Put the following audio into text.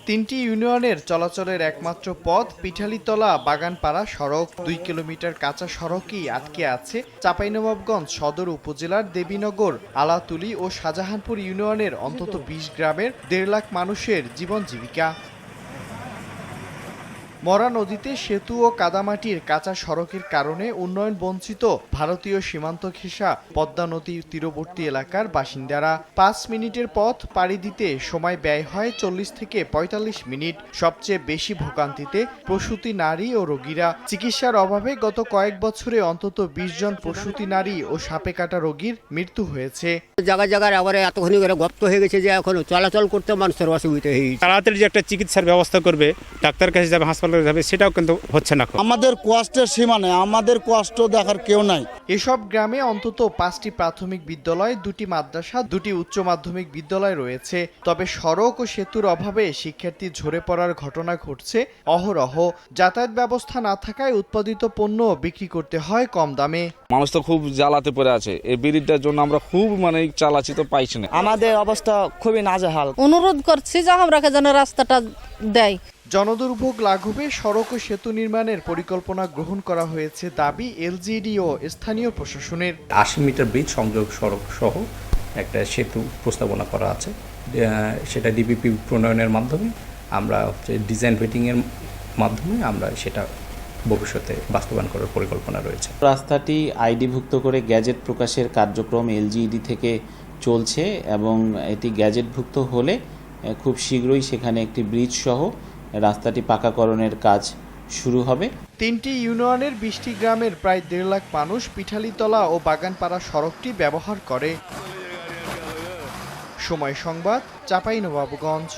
তিনটি ইউনিয়নের চলাচলের একমাত্র পথ পিঠালীতলা বাগানপাড়া সড়ক। 2 কিলোমিটার কাঁচা সড়কই আটকে আছে চাঁপাইনবাবগঞ্জ সদর উপজেলার দেবীনগর, আলাতুলি ও শাহজাহানপুর ইউনিয়নের অন্তত 20 গ্রামের 1.5 লাখ মানুষের জীবন জীবিকা। মরা নদীতে সেতু ও কাদামাটির কাঁচা সড়কের কারণে উন্নয়ন বঞ্চিত ভারতীয় সীমান্ত ঘেঁষা পদ্মা নদীর তীরবর্তী এলাকার বাসিন্দারা। 5 মিনিটের পথ পাড়ি দিতে সময় ব্যয় হয় 40 থেকে 45 মিনিট। সবচেয়ে বেশি ভোগান্তিতে প্রসূতি নারী ও রোগীরা। চিকিৎসার অভাবে গত কয়েক বছরে অন্তত 20 জন প্রসূতি নারী ও সাপে কাটা রোগীর মৃত্যু হয়েছে। জায়গায় জায়গায় আবার এতখানি করে গর্ত হয়ে গেছে যে এখন চলাচল করতে মানুষের অসুবিধা হয়ে গেছে। তাড়াতাড়ি যে একটা চিকিৎসার ব্যবস্থা করবে, ডাক্তার কাছে যাবে, হাসপাতালে যাবে, সেটাও কিন্তু হচ্ছে না। আমাদের কষ্টের সীমা নেই, আমাদের কষ্ট দেখার কেউ নাই। এসব গ্রামে অন্তত 5টি প্রাথমিক বিদ্যালয়, 2টি মাদ্রাসা, 2টি উচ্চ মাধ্যমিক বিদ্যালয় রয়েছে। তবে সড়ক ও সেতুর অভাবে শিক্ষার্থী ঝরে পড়ার ঘটনা ঘটছে অহরহ। যাতায়াত ব্যবস্থা না থাকায় উৎপাদিত পণ্য বিক্রি করতে হয় কম দামে। মানুষ তো খুব জ্বালাতে পড়ে আছে। এই ব্রিজটার জন্য আমরা খুব চালাচ্ছি, তো পাইছি না। আমাদের অবস্থা খুবই নাজেহাল। অনুরোধ করছি যে আমরা যেন রাস্তাটা দেয়। জনদুর্ভোগ লাঘবে সড়ক ও সেতু নির্মাণের পরিকল্পনা গ্রহণ করা হয়েছে দাবি এলজিইডি ও স্থানীয় প্রশাসনের। 80 মিটার ব্রিজ সংযোগ সড়ক সহ একটা সেতু প্রস্তাবনা করা আছে। সেটা ডিপিপি প্রণয়নের মাধ্যমে আমরা ডিজাইন ভেটিংয়ের মাধ্যমে আমরা সেটা ভবিষ্যতে বাস্তবায়ন করার পরিকল্পনা রয়েছে। রাস্তাটি আইডিভুক্ত করে গ্যাজেট প্রকাশের কার্যক্রম এলজিইডি থেকে চলছে এবং এটি গ্যাজেটভুক্ত হলে খুব শীঘ্রই সেখানে একটি ব্রিজ সহ রাস্তাটি পাকাকরণের কাজ শুরু হবে। 3টি ইউনিয়নের 20টি গ্রামের প্রায় 1.5 লাখ মানুষ পিঠালীতলা ও বাগানপাড়া সড়কটি ব্যবহার করে। সময় সংবাদ, চাঁপাইনবাবগঞ্জ।